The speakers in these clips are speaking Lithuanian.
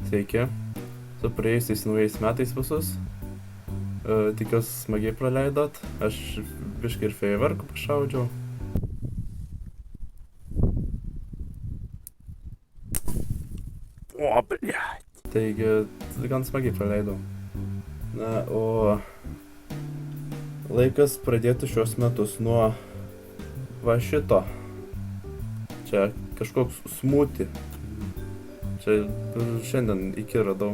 Sveiki, su praėjusiais naujais metais visus. Tikiuosi smagiai praleidot. Aš biškai ir fejerverkų pašaudžiau. O, bliat. Taigi, gan smagiai praleidau. Na, o laikas pradėti šios metus nuo va šito. Čia kažkoks smūti. Čia šiandien iki radau.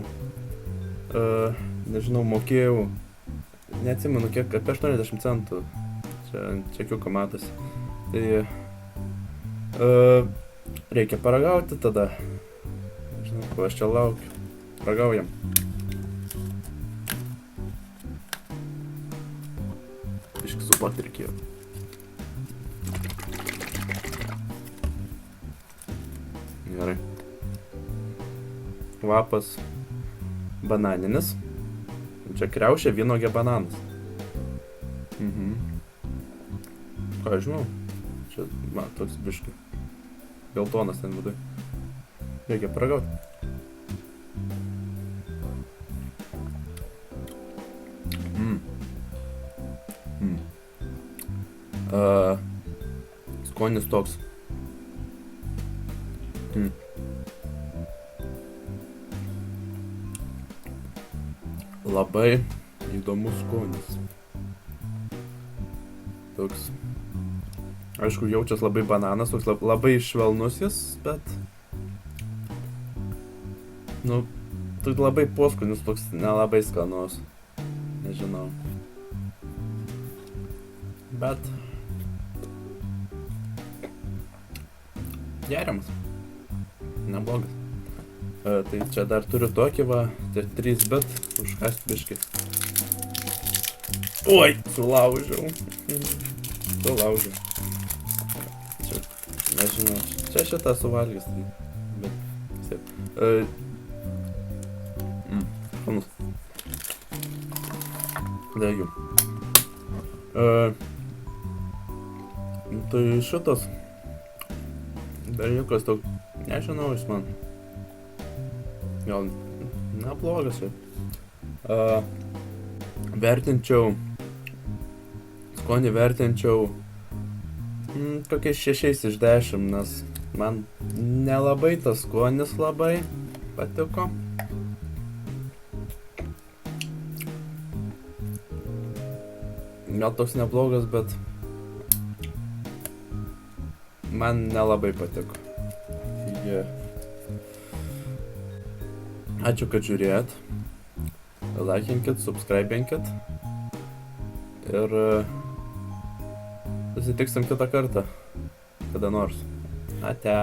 Nežinau, mokėjau. Neatsimenu kiek, apie 80 centų. Čia čekiuką matosi. Tai reikia paragauti tada. Žinau, ko aš čia laukiu. Ragaujam. Biškį supakt reikėjo. Gerai. Kvapas bananinis. Čia kriaušė, vynuogė, bananas. Ką aš žinau? Čia, man, toks biškį. Geltonas ten vidui. Reikia paragauti. Skonis toks. Labai įdomus skonis. Toks. Aišku, jaučias labai bananas, toks labai švelnus jis, bet... Nu, toks labai poskonis, toks nelabai skanus. Nežinau. Bet... Geriamas. Neblogas. Tai čia dar turiu tokį va, tai 3 bit, užkasti biškį. Oi, sulaužiau. Sulaužiau. Čia, nežinau, čia šitą suvalgys, bet taip. Skanus. Degiu. Tai šitas berniukas toks, nežinau, jis man gal neblogas jau. Vertinčiau, skonį vertinčiau kokiais 6 iš 10, nes man nelabai tas skonis labai patiko. Gal toks neblogas, bet man nelabai patiko. Taigi, ačiū, kad žiūrėjot. Laikinkit, subscribinkit. Ir susitiksim kitą kartą. Kada nors. Ate.